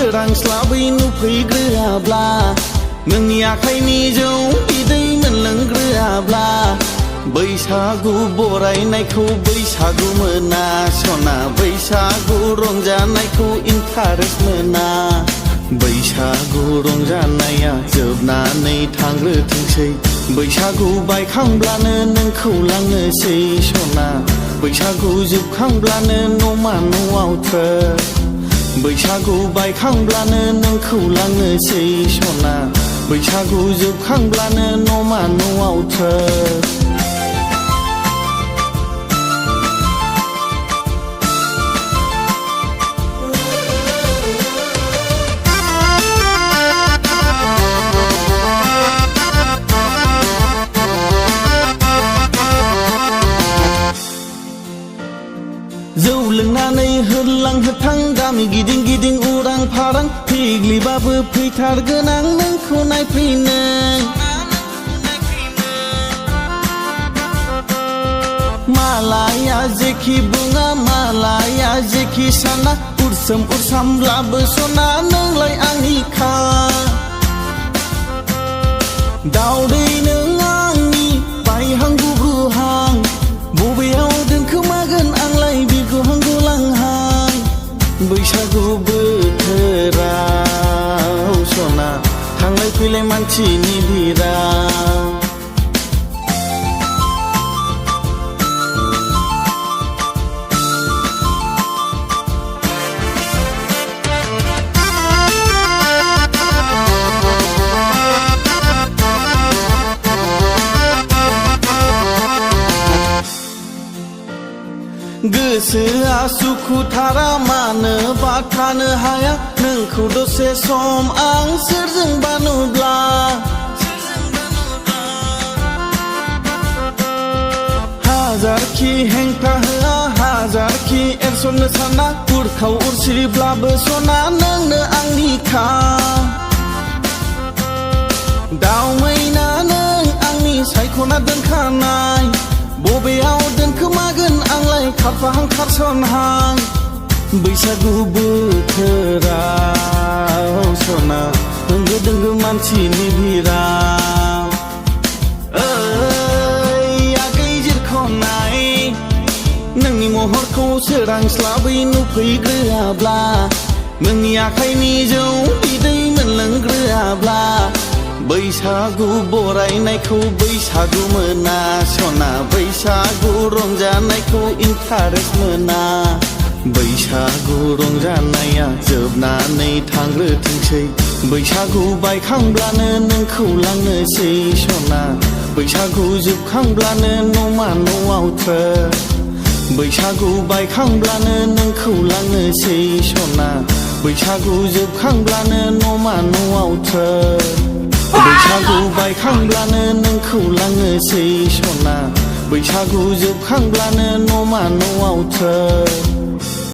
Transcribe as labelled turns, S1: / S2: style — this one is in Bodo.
S1: सोरांस्लाबै नुफैग्रोआब्ला नोंनि आखाइनि जौ बिदै मोनलोंग्रोआब्ला बैसागु बरायनायखौ बैसागु मोना सना बैसागु रंजानायखौ इन्टारेस्ट मोना बैसागु रंजानाया जोबनानै थांग्रोथोंसै बैसागु बायखांब्लानो नोंखौ लांनोसै सना बैसागु जोबखांब्लानो न'मा न'आव थ्रोब बैसागु बायखांब्लानो नोंखौ लांनोसै सना बैसागु जोबखांब्लानो न'मा न'आव थ्रोब जौ लोंनानै होरलां होथां गामि गिदिं गिदिं उरां फारां फिग्लिबाबो फैथारगोन आं नोंखौ नायफैनो मालाया जेखि बुङा मालाया जेखि साना उरसोम उरसामब्लाबो सना नोंलाय आंनिखा दावदै नों आंनि बायहां गुग्रुहां बबेयाव दोनखोमागोन आंलाय बिरगुहां गुलांहां बैसागु बोथोराव सना थांलाय फैलाय मानसिनि भिराव गोसोआ सुखुथारा मानोबा थानो हाया नोंखौ दसे सम आं सोरजोंबा नुब्ला हाजारखि हेंथा होआ हाजारखि एरसननो साना उरखाव उरसिब्लाबो सना नोंनो आंनिखा दाव मैना नों आंनि सायख'ना दोनखानाय बबेयाव दोनखोमागोन आंलाय खारफाहां खारसनहां बैसागु बोथोराव सना होंगो दोंगो मानसिनि भिराव ओइ आगै जिरख'नाय नोंनि महरखौ सोरांस्लाबै नुफैग्रोआब्ला नोंनि आखाइनि जौ बिदै मोनलोंग्रोआब्ला बैसागु बरायनायखौ बैसागु मोना सना बैसागु रंजानायखौ इन्टारेस्ट मोना बैसागु रंजानाया जोबनानै थांग्रोथोंसै बैसागु बायखांब्लानो नोंखौ लांनोसै सना बैसागु जोबखांब्लानो न'मा न'आव थ्रोब बैसागु बायखांब्लानो नोंखौ लांनोसै सना बैसागु जोबखांब्लानो न'मा न'आव थ्रोब बैसागु बायखांब्लानो नोंखौ लांनोसै सना बैसागु जोबखांब्लानो न'मा न'आव थ्रोब